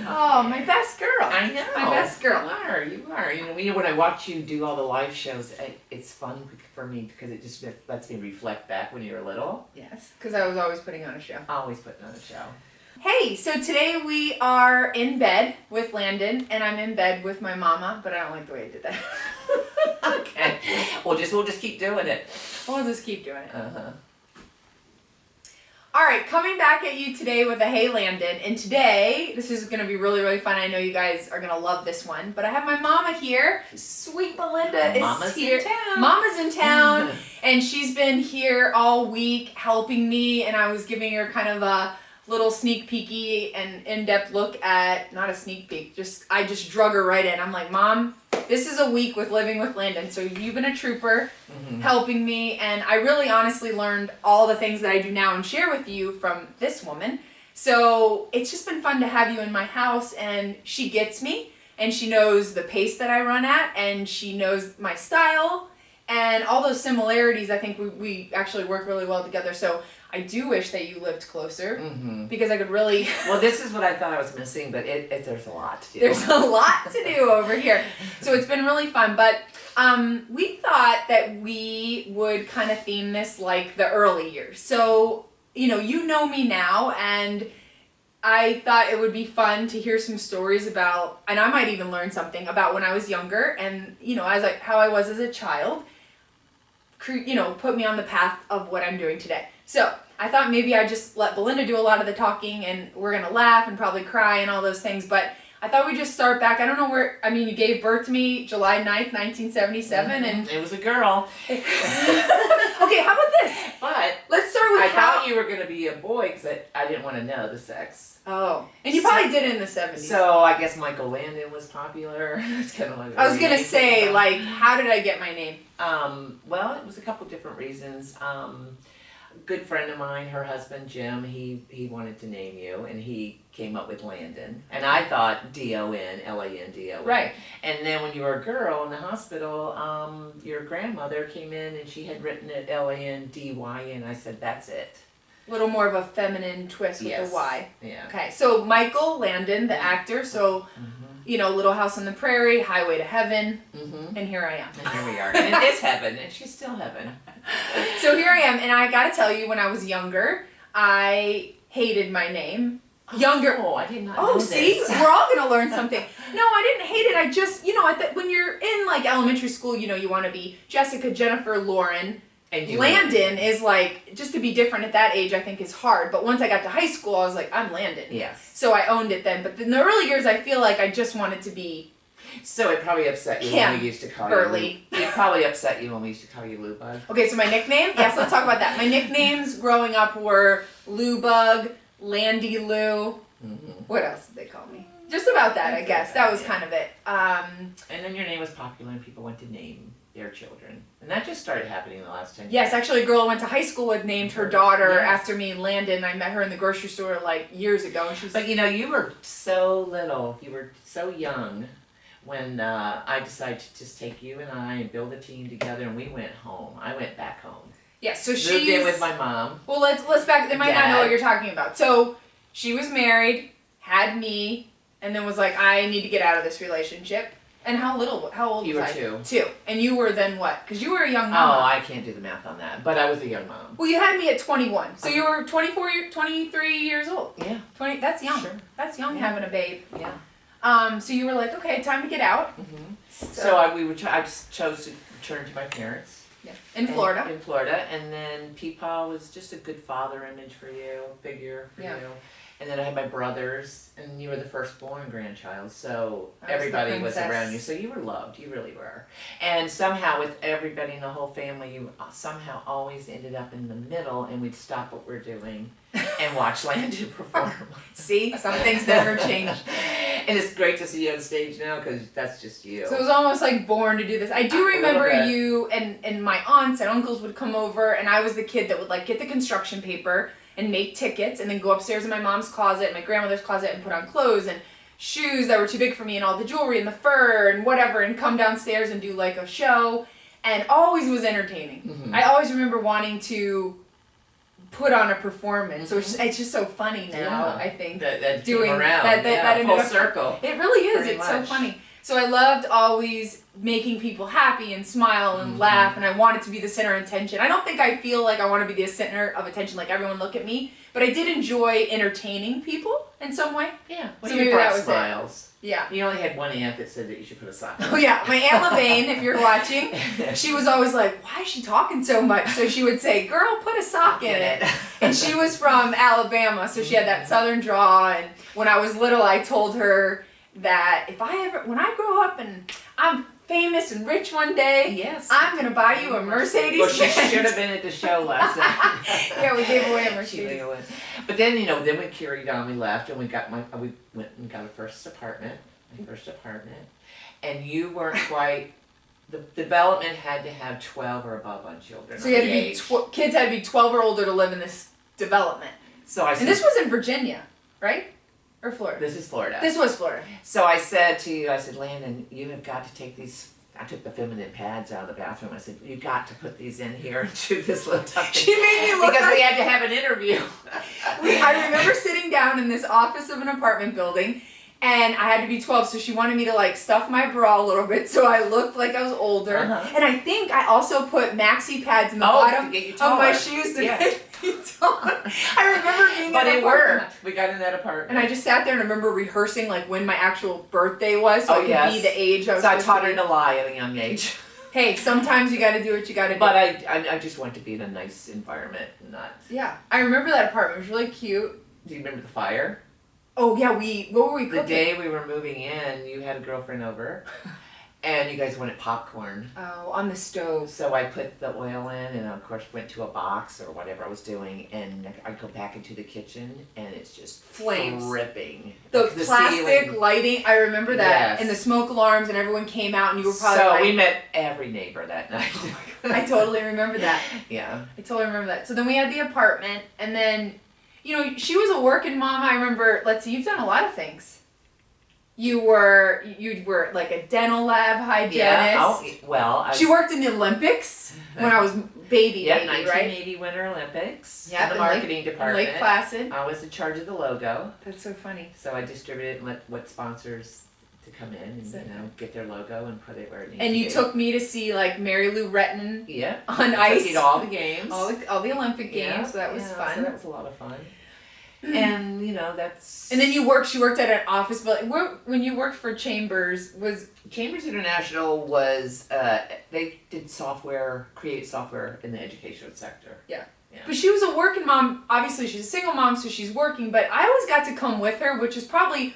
Oh, my best girl. I know. My best girl. You are. You know, when I watch you do all the live shows, it's fun for me because it just lets me reflect back when you were little. Yes, because I was always putting on a show. Always putting on a show. Hey, so today we are in bed with Landon, and I'm in bed with my mama, but I don't like the way I did that. Okay. We'll just keep doing it. We'll just keep doing it. Uh-huh. All right, coming back at you today with a Hey Landyn, and today, this is going to be really, really fun. I know you guys are going to love this one, but I have my mama here. Sweet Belinda is here. In town. Mama's in town, and she's been here all week helping me, and I was giving her kind of a little sneak peeky and in-depth look at, not a sneak peek, I just drug her right in. I'm like, Mom, this is a week with Living with Landyn, so you've been a trooper helping me, and I really honestly learned all the things that I do now and share with you from this woman. So it's just been fun to have you in my house, and she gets me, and she knows the pace that I run at, and she knows my style, and all those similarities. I think we actually work really well together. So I do wish that you lived closer because I could really... Well, this is what I thought I was missing, but there's a lot to do. There's a lot to do over here. So it's been really fun. But we thought that we would kind of theme this like the early years. So, you know me now, and I thought it would be fun to hear some stories about, and I might even learn something about when I was younger and, how I was as a child, put me on the path of what I'm doing today. So I thought maybe I'd just let Belinda do a lot of the talking, and we're going to laugh and probably cry and all those things. But I thought we'd just start back. I don't know you gave birth to me July 9th, 1977. And it was a girl. Okay, how about this? But let's start with I thought you were going to be a boy because I didn't want to know the sex. Oh, and you probably did it in the 70s. So I guess Michael Landon was popular. It's kind of like I was going to say, how did I get my name? Well, it was a couple different reasons. Good friend of mine, her husband Jim, he wanted to name you, and he came up with Landon, and I thought Don, Landon. Right. And then when you were a girl in the hospital, your grandmother came in and she had written it Landyn. I said, that's it. A little more of a feminine twist with Yes. the Y. Yeah. Okay, so Michael Landon, the actor, so Little House on the Prairie, Highway to Heaven, and here I am. And here we are. And it is heaven, and she's still heaven. So here I am, and I gotta tell you, when I was younger, I hated my name. Younger. Oh, I did not know this. See? We're all gonna learn something. No, I didn't hate it. I just, when you're in elementary school, you want to be Jessica, Jennifer, Lauren. And Landon is just to be different at that age, I think is hard. But once I got to high school, I was like, I'm Landon. Yes. So I owned it then. But in the early years, I feel like I just wanted to be. So it probably upset you when we used to call you. It probably upset you when we used to call you Lou Bug. Okay, so my nickname? Yes, let's talk about that. My nicknames growing up were Lou Bug, Landy Lou. What else did they call me? Just about that, I guess. That was kind of it. And then your name was popular and people went to name their children. And that just started happening in the last 10 years. Yes, actually a girl I went to high school with named her daughter after me, Landon. I met her in the grocery store years ago. And she's But you were so little. You were so young when I decided to just take you and I and build a team together, and we went home. I went back home. Yeah, so she moved in with my mom. Well, let's back. They might not know what you're talking about. So she was married, had me, and then was like, I need to get out of this relationship. And how old was I? You were 2. 2. And you were then what? Because you were a young mom. Oh, I can't do the math on that. But I was a young mom. Well, you had me at 21. So you were 23 years old. Yeah. 20. That's young. Sure. That's young having a babe. Yeah. So you were like, okay, time to get out. So I just chose to return to my parents. Yeah. In Florida. In Florida. And then Peepaw was just a good father image figure for you. And then I had my brothers, and you were the firstborn grandchild, so everybody was around you. So you were loved, you really were. And somehow with everybody in the whole family, you somehow always ended up in the middle, and we'd stop what we're doing and watch Landon perform. See, some things never change. And it's great to see you on stage now, because that's just you. So it was almost like born to do this. I do remember you and my aunts and uncles would come over, and I was the kid that would get the construction paper and make tickets, and then go upstairs in my mom's closet and my grandmother's closet and put on clothes and shoes that were too big for me and all the jewelry and the fur and whatever, and come downstairs and do a show, and always was entertaining. I always remember wanting to put on a performance. So it's just so funny now, I think. That doing came around. that full circle. It really is. Pretty It's much. so funny. So I loved always making people happy and smile and laugh, and I wanted to be the center of attention. I don't think I feel like I want to be the center of attention, like everyone look at me, but I did enjoy entertaining people in some way. Yeah. Well, So you maybe brought that was smiles. Yeah. You only had one aunt that said that you should put a sock on. Oh yeah, my Aunt Levane, if you're watching, she was always like, why is she talking so much? So she would say, girl, put a sock in it. And she was from Alabama, so she had that southern draw, and when I was little, I told her that when I grow up and I'm famous and rich one day, yes, I'm going to buy you a Mercedes. Well, she should have been at the show last night. Yeah, we gave away a Mercedes. But then, then we carried on, we left, and we went and got a first apartment, and you weren't quite, the development had to have 12 or above on children. So you had to be, kids had to be 12 or older to live in this development. And this was in Virginia, right? Or Florida? This is Florida. This was Florida. So I said to you, Landon, you have got to take these. I took the feminine pads out of the bathroom. I said, you've got to put these in here and do this little tuck. She made me look because we had to have an interview. I remember sitting down in this office of an apartment building, and I had to be 12, so she wanted me to like stuff my bra a little bit so I looked like I was older. And I think I also put maxi pads in the bottom of my shoes to get me taller. I remember being but it worked. We got in that apartment. And I just sat there and I remember rehearsing like when my actual birthday was, so I could be the age I was. So I taught her to lie at a young age. Hey, sometimes you got to do what you got to do. But I just want to be in a nice environment, not. Yeah, I remember that apartment. It was really cute. Do you remember the fire? Oh yeah, what were we cooking? The day we were moving in, you had a girlfriend over, and you guys wanted popcorn. Oh, on the stove. So I put the oil in, and of course went to a box or whatever I was doing, and I go back into the kitchen, and it's just flames dripping. The plastic ceiling. Lighting, I remember that, Yes. and the smoke alarms, and everyone came out, and you were probably so like, we met every neighbor that night. I totally remember that. Yeah. I totally remember that. So then we had the apartment, and then, she was a working mom. I remember, let's see, you've done a lot of things. You were like a dental lab hygienist. Yeah. Well, she worked in the Olympics when I was baby, 1980 Winter Olympics. Yeah, in the marketing department. Lake Placid. I was in charge of the logo. That's so funny. So I distributed what sponsors to come in and get their logo and put it where it needs to be. And you took me to see like Mary Lou Retton on I ice. took you to all the games. All the Olympic games, so that was fun. So that was a lot of fun. And that's. And then she worked at an office, but when you worked for Chambers Chambers International was they did create software in the education sector. Yeah. But she was a working mom. Obviously, she's a single mom, so she's working. But I always got to come with her, which is probably,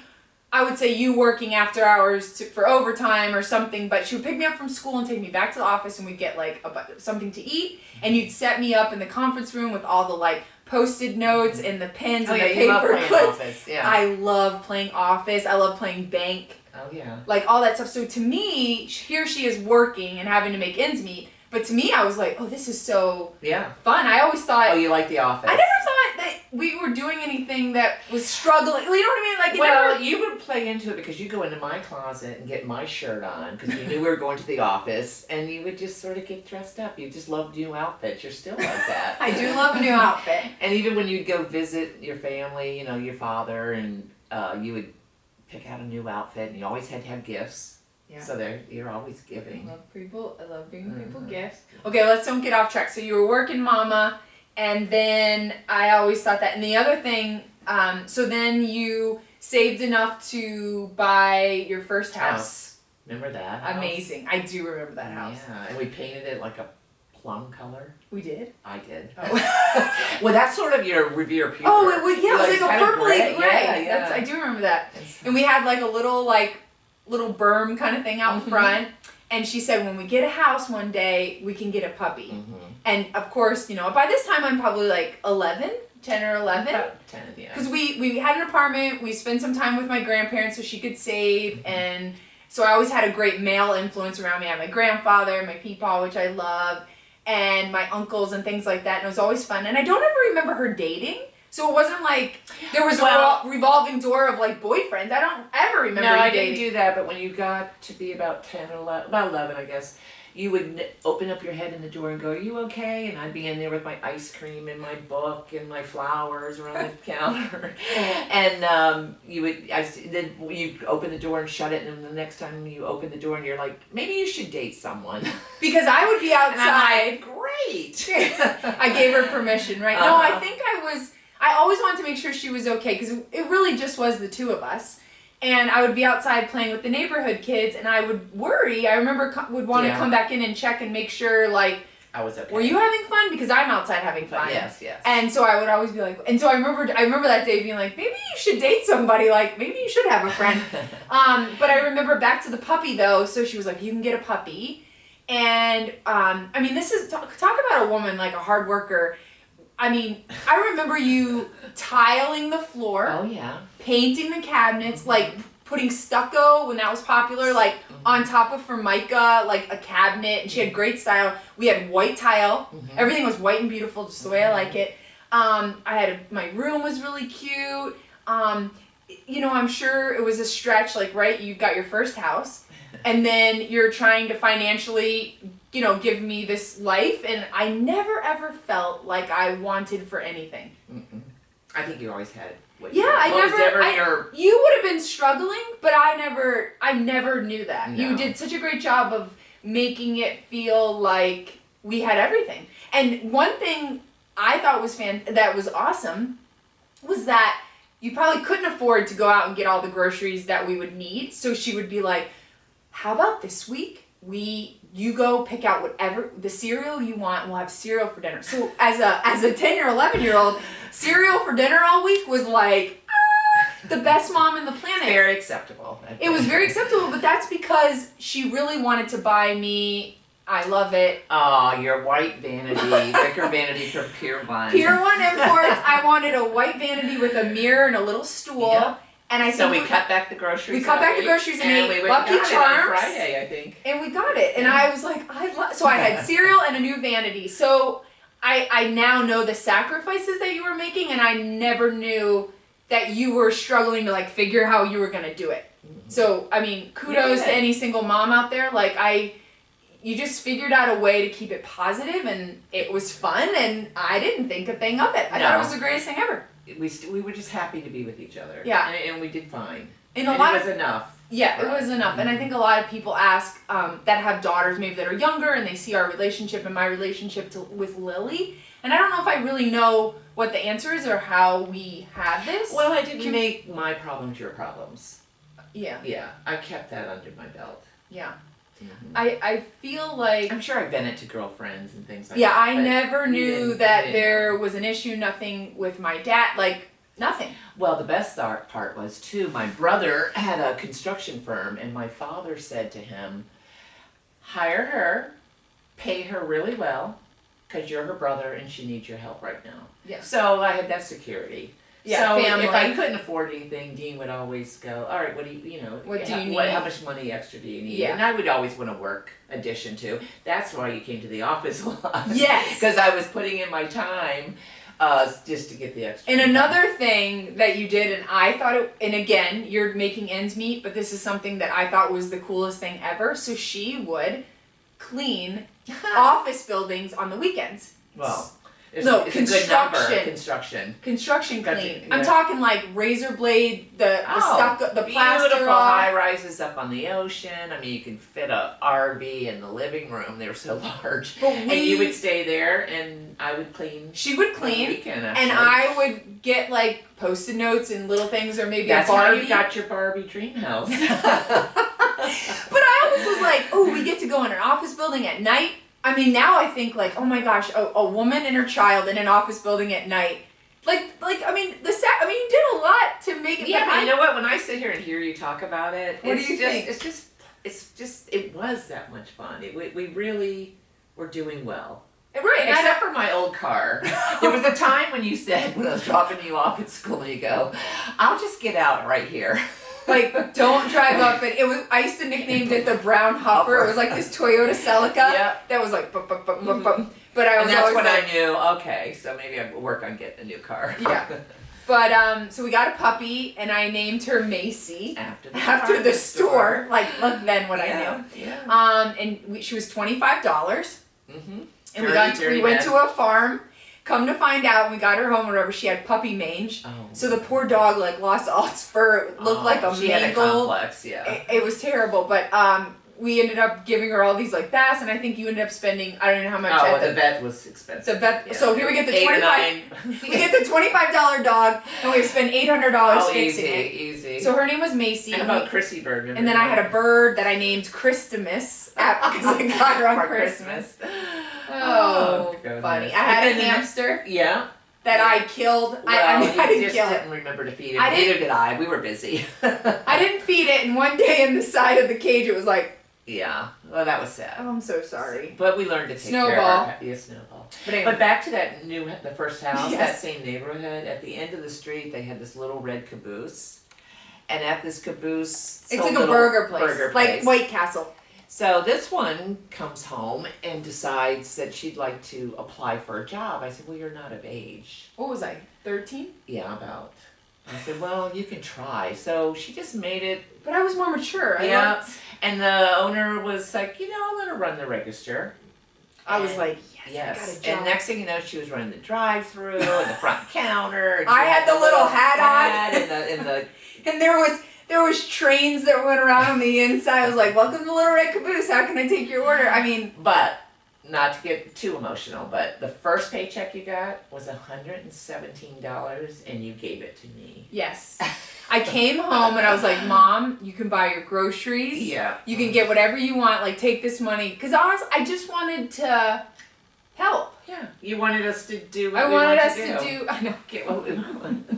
I would say, you working after hours for overtime or something. But she would pick me up from school and take me back to the office, and we'd get like something to eat, and you'd set me up in the conference room with all the like Post-it notes and the pens and the paper clips. I love playing Office. I love playing bank. Oh yeah. Like all that stuff. So to me, here she is working and having to make ends meet. But to me, I was like, oh, this is so fun. I always thought. Oh, you like The Office? I never thought that we were doing anything that was struggling. You know what I mean? Like you would play into it because you go into my closet and get my shirt on because you knew we were going to the office, and you would just sort of get dressed up. You just love new outfits. You're still like that. I do love a new outfit. And even when you'd go visit your family, your father, and you would pick out a new outfit, and you always had to have gifts. Yeah. So you're always giving. I love giving people gifts. Okay, let's don't get off track. So you were working mama, and then I always thought that. And the other thing, so then you saved enough to buy your first house. Remember that house? Amazing. I do remember that house. Yeah, and we painted it like a plum color. We did? I did. Oh. Well, that's sort of your Revere puber. Oh, it was like a purpley gray. Yeah. I do remember that. And we had like a little berm kind of thing out front, and she said when we get a house one day we can get a puppy. And of course, by this time I'm probably like 10 or 11. About 10, yeah. Because we had an apartment, we spent some time with my grandparents so she could save, and so I always had a great male influence around me. I had my grandfather, my peepaw, which I love, and my uncles and things like that, and it was always fun. And I don't ever remember her dating. So it wasn't like there was a revolving door of like boyfriends. I don't ever remember you dating. No, I didn't do that, but when you got to be about 10 or 11, I guess, you would open up your head in the door and go, "Are you okay?" And I'd be in there with my ice cream and my book and my flowers around the counter. And then you open the door and shut it, and then the next time you open the door and you're like, "Maybe you should date someone." Because I would be outside. And I'm like, great. I gave her permission, right? No, I think I always wanted to make sure she was okay, because it really just was the two of us. And I would be outside playing with the neighborhood kids, and I would worry. I remember would want to come back in and check and make sure, like, I was okay. Were you having fun? Because I'm outside having fun. Yes. And so I would always be like, and so I remember that day being like, maybe you should date somebody, like, maybe you should have a friend. But I remember back to the puppy, though, so she was like, you can get a puppy. And, I mean, this is, talk about a woman, like, a hard worker. I mean, I remember you tiling the floor. Oh, yeah. Painting the cabinets, like putting stucco when that was popular, like on top of Formica, like a cabinet. And she had great style. We had white tile. Everything was white and beautiful, just the way I like it. My room was really cute. I'm sure it was a stretch, like, right, you've got your first house. And then you're trying to financially, give me this life, and I never ever felt like I wanted for anything. I think you always had. You would have been struggling, but I never knew that. No. You did such a great job of making it feel like we had everything. And one thing I thought that was awesome was that you probably couldn't afford to go out and get all the groceries that we would need. So she would be like, how about this week you go pick out whatever the cereal you want, and we'll have cereal for dinner. So as a 10 or 11-year-old, cereal for dinner all week was like the best mom in the planet. Very acceptable. It was very acceptable, but that's because she really wanted to buy me. I love it. Oh, your white vanity, wicker vanity from Pier 1. Pier 1 Imports. I wanted a white vanity with a mirror and a little stool. Yep. And we cut back the groceries. We cut back the groceries and ate Lucky Charms. On Friday, I think. And we got it. And I was like, so I had cereal and a new vanity. So I now know the sacrifices that you were making, and I never knew that you were struggling to, like, figure how you were going to do it. So, I mean, kudos to any single mom out there. Like, you just figured out a way to keep it positive, and it was fun, and I didn't think a thing of it. I thought it was the greatest thing ever. We were just happy to be with each other. Yeah. And we did fine. It was enough. Yeah, it was enough. And I think a lot of people ask that have daughters maybe that are younger, and they see our relationship and my relationship with Lily. And I don't know if I really know what the answer is or how we had this. Well, I didn't make my problems your problems. Yeah. Yeah, I kept that under my belt. Yeah. I feel like... I'm sure I vented to girlfriends and things like that. Yeah, I never knew that there was an issue, nothing with my dad, like, nothing. Well, the best part was, too, my brother had a construction firm, and my father said to him, hire her, pay her really well, because you're her brother and she needs your help right now. Yeah. So I had that security. Yeah, so family. If I couldn't afford anything, Dean would always go, all right, what do you need? How much money extra do you need? Yeah. And I would always want to work addition to. That's why you came to the office a lot. Yes. Because I was putting in my time just to get the extra. And another thing that you did, and I thought and again, you're making ends meet, but this is something that I thought was the coolest thing ever. So she would clean office buildings on the weekends. Well. It's Construction. Construction clean. I'm talking like razor blade, the stucco, the plaster beautiful off. high rises up on the ocean. I mean, you can fit a RV in the living room. They were so large. And you would stay there, and I would clean. She would clean, weekend, and I would get like Post-it notes and little things, or maybe That's a Barbie. How you got your Barbie dream house. But I always was like, oh, we get to go in an office building at night. I mean, now I think like, oh my gosh, a woman and her child in an office building at night. I mean, you did a lot to make it. Yeah, but you know what? When I sit here and hear you talk about it, what do you think? It was that much fun. We really were doing well. Right. Except for my old car. There was a time when you said, when I was dropping you off at school, you go, I'll just get out right here. Like, don't drive up it. I used to nickname it the brown huffer. It was like this Toyota Celica that was like bup, bup, bup, bup, bup. But I was and that's always when like, I knew, okay, so maybe I will work on getting a new car. Yeah. But so we got a puppy, and I named her Macy after the store. Like, look then what I knew. Yeah. And she was $25. Mm-hmm. And we went to a farm. Come to find out, when we got her home or whatever, she had puppy mange. Oh. So the poor dog like lost all its fur. It looked like a she mangled. had a complex, yeah. It was terrible, but we ended up giving her all these like baths, and I think you ended up spending, I don't know how much. Oh, the vet was expensive. The vet. Yeah. So here we get the $25. We get the $25 dog, and we spend $800 fixing it. Easy. So her name was Macy. And about Chrissy Bird. And then I had a bird that I named Christmas because I got her on Christmas. Oh, funny. I had a hamster. Yeah. That I killed. Well, I didn't kill it. Didn't remember to feed it. Neither did I. We were busy. I didn't feed it, and one day in the side of the cage, it was like. Yeah. Well, that was sad. Oh, I'm so sorry. But we learned to take care of our Snowball. But back to the first house, that same neighborhood. At the end of the street, they had this little red caboose, and at this caboose, it's like a burger place, like White Castle. So this one comes home and decides that she'd like to apply for a job. I said, well, you're not of age. What was I, 13? Yeah, about. I said, well, you can try. So she just made it. But I was more mature. And the owner was like, let her run the register. I was like, yes, I got a job. And next thing you know, she was running the drive-through and the front counter. I had the little hat on. And there was trains that went around on the inside. I was like, welcome to Little Red Caboose. How can I take your order? I mean. But, not to get too emotional, but the first paycheck you got was $117 and you gave it to me. Yes. I came home and I was like, Mom, you can buy your groceries. Yeah. You can get whatever you want. Like, take this money. Because honestly, I just wanted to help. Yeah. You wanted us to do what I we wanted us to do. I know. Get what we want.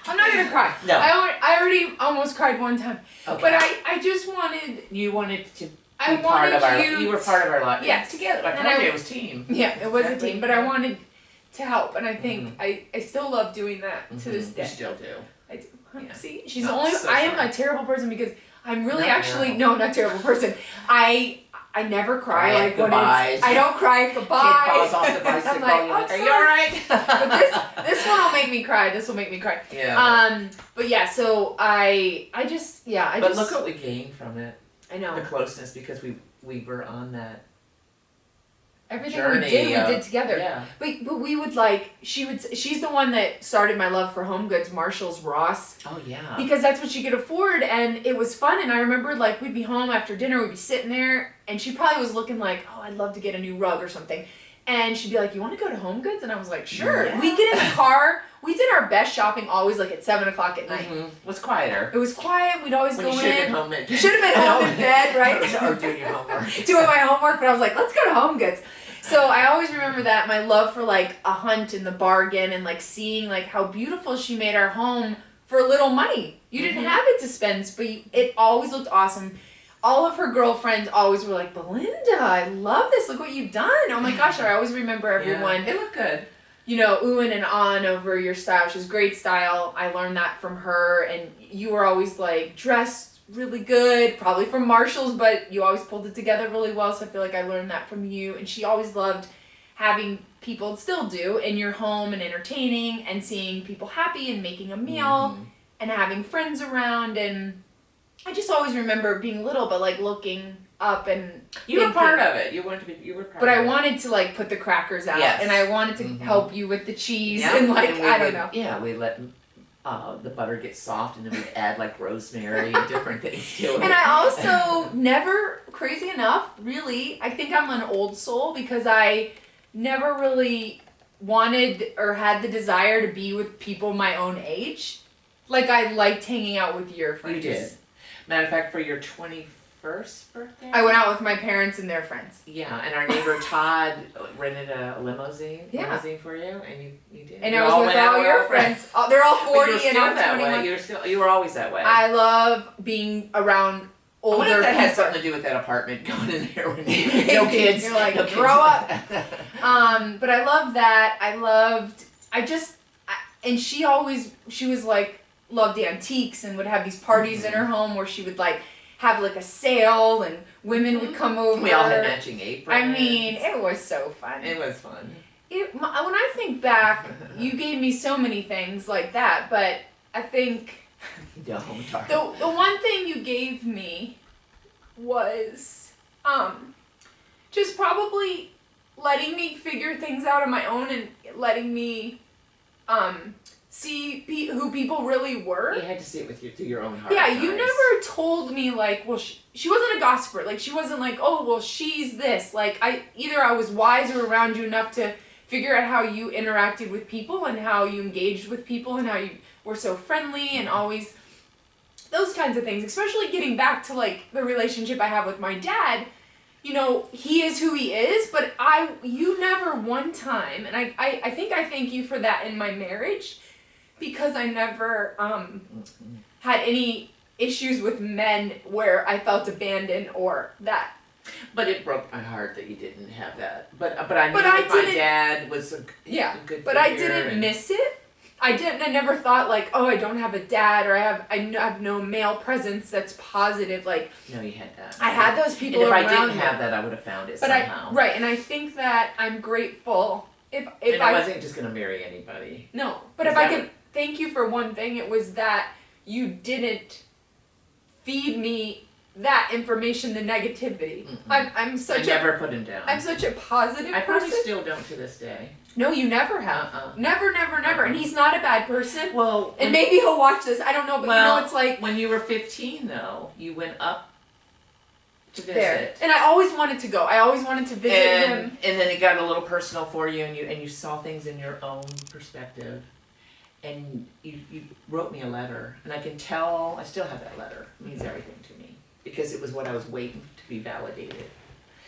I'm not gonna cry. No. I already almost cried one time. Okay. But I just wanted. You wanted to. You were part of our life. Yes. Together. It was team. Yeah, it was a team. But I wanted to help, and I think I still love doing that to this day. You still do. I do. Yeah. See, she's the only. I am a terrible person because I'm really not a terrible person. I never cry like when it's. I don't cry at goodbye. Kid falls off the bicycle. I'm like, are you alright? But this one will make me cry. This will make me cry. Yeah. But yeah, so But look what we gained from it. I know. The closeness, because we were on that. Everything journey we did together. Yeah. But we would she's the one that started my love for home goods, Marshalls, Ross. Oh yeah. Because that's what she could afford, and it was fun. And I remember we'd be home after dinner, we'd be sitting there, and she probably was looking like, oh, I'd love to get a new rug or something. And she'd be like, you want to go to Home Goods? And I was like, sure. Yeah. We get in the car. We did our best shopping always at 7 o'clock at night. Mm-hmm. It was quieter. It was quiet. We'd always go in. You should have been home. You should have been home in bed, right? Or doing your homework. Doing my homework, but I was like, let's go to Home Goods. So I always remember that, my love for a hunt and the bargain and seeing how beautiful she made our home for little money. You didn't have it to spend, but it always looked awesome. All of her girlfriends always were like, Belinda, I love this. Look what you've done. Oh my gosh, I always remember everyone. Yeah, it looked good. Oohing and ahhing over your style. She has great style. I learned that from her. And you were always dressed really good, probably from Marshalls, but you always pulled it together really well. So I feel like I learned that from you. And she always loved having people, still do, in your home and entertaining and seeing people happy and making a meal and having friends around. And I just always remember being little, but looking up and you were part of it. You were part. But I wanted to put the crackers out, and I wanted to help you with the cheese and I don't know. Yeah, we let the butter get soft, and then we'd add rosemary and different things to it. And I also never, crazy enough, really, I think I'm an old soul because I never really wanted or had the desire to be with people my own age. I liked hanging out with your friends. You did. Matter of fact, for your 21st birthday? I went out with my parents and their friends. Yeah, and our neighbor Todd rented a limousine for you, and you did. And I was with all your friends. They're all 40 and I'm 21. You were always that way. I love being around older people. That has something to do with that apartment going in there when no kids. You're like, grow up. But I love that. And she was loved antiques and would have these parties in her home where she would have a sale and women would come over. We all had matching aprons. I mean, it was so fun. It was fun. when I think back, you gave me so many things like that, but I think the one thing you gave me was just probably letting me figure things out on my own and letting me see who people really were. You had to see it through your own heart. Yeah, you never told me like, well, she wasn't a gossiper. Like, she wasn't like, oh, well, she's this. Like, I was wiser around you enough to figure out how you interacted with people and how you engaged with people and how you were so friendly and always those kinds of things. Especially getting back to like the relationship I have with my dad. You know, he is who he is, but you never one time, and I think I thank you for that in my marriage, because I never had any issues with men where I felt abandoned or that. But it broke my heart that you didn't have that. But I knew that my dad was a good but I didn't miss it. I never thought like, oh, I don't have a dad, or I have no male presence that's positive. Like, no, you had that. I had those people and if around I didn't have that, I would have found it somehow. Right, and I think that I'm grateful if I wasn't just gonna marry anybody. No, but if I could thank you for one thing, it was that you didn't feed me that information, the negativity. I'm such I never put him down. I'm such a positive person. I probably still don't to this day. No, you never have. Never. And he's not a bad person. Well, and maybe he'll watch this. I don't know, but it's like when you were 15, though, you went up to visit. There. And I always wanted to go. I always wanted to visit him. And then it got a little personal for you, and you saw things in your own perspective. And you wrote me a letter, and I can tell I still have that letter. It means everything to me because it was what I was waiting to be validated.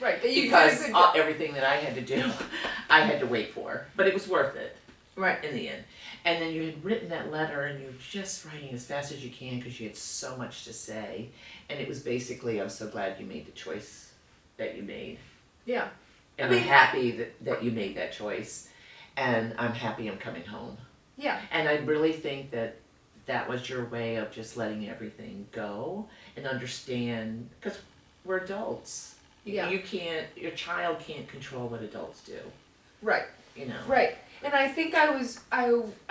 Right, because everything that I had to do, I had to wait for, but it was worth it. Right. In the end, and then you had written that letter, and you were just writing as fast as you can because you had so much to say, and it was basically, I'm so glad you made the choice that you made. Yeah. And I'm happy that you made that choice, and I'm happy I'm coming home. Yeah. And I really think that was your way of just letting everything go and understand, because we're adults. Yeah. Your child can't control what adults do. Right. You know. Right. And I think I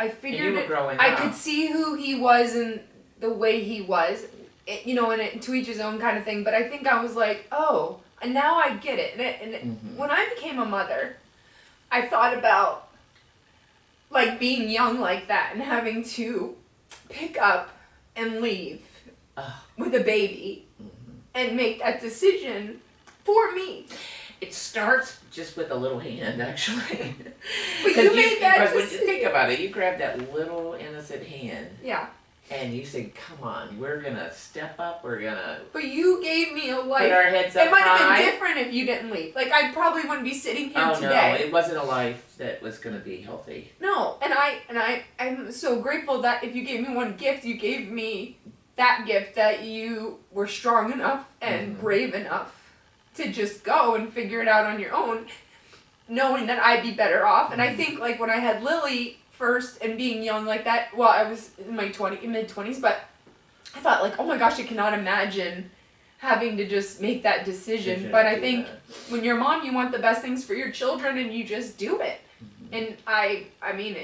figured and you were growing up. I could see who he was and the way he was, and to each his own kind of thing. But I think I was like, oh, and now I get it. And when I became a mother, I thought about like being young like that and having to pick up and leave with a baby and make that decision for me. It starts just with a little hand, actually. But you made that decision. When you think about it, you grabbed that little innocent hand. Yeah. And you said, come on, we're going to step up, we're going to... But you gave me a life. Put our heads up high. It might have been different if you didn't leave. Like, I probably wouldn't be sitting here today. No, it wasn't a life that was going to be healthy. No, and I'm so grateful that if you gave me one gift, you gave me that gift, that you were strong enough and brave enough to just go and figure it out on your own, knowing that I'd be better off. And I think, like, when I had Lily first and being young like that, well, I was in my mid-20s, but I thought, like, oh my gosh, I cannot imagine having to just make that decision. But I think when you're a mom, you want the best things for your children, and you just do it. And I mean,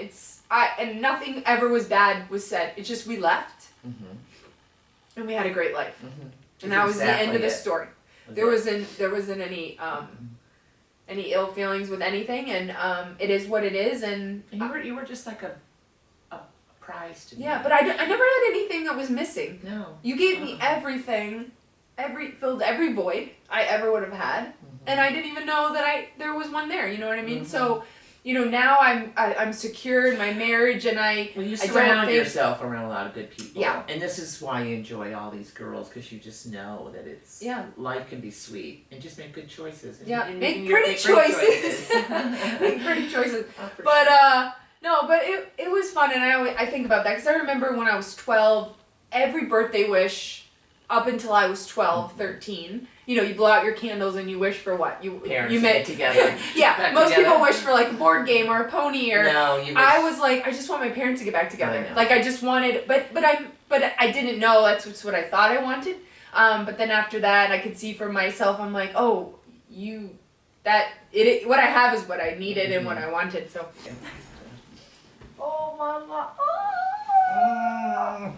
and nothing ever was bad was said. It's just we left, and we had a great life. And that was the end of the story. There wasn't any ill feelings with anything, and it is what it is. And you were just like a prize to me. Yeah, but I never had anything that was missing. No. You gave me everything, filled every void I ever would have had, and I didn't even know that there was one there. You know what I mean? So, now I'm secure in my marriage, and you surround yourself around a lot of good people. Yeah. And this is why you enjoy all these girls, because you just know that life can be sweet, and just make good choices. And make pretty choices. Make pretty choices. But it was fun, and I think about that because I remember when I was 12, every birthday wish up until I was 12, 13. You blow out your candles and you wish for what? Parents you get together. Yeah, most people wish for like a board game or a pony or. No, you wish. I was like, I just want my parents to get back together. Like I just wanted, but I didn't know that's what I thought I wanted. But then after that, I could see for myself. I'm like, oh, what I have is what I needed and what I wanted. So. Oh, mama. Oh.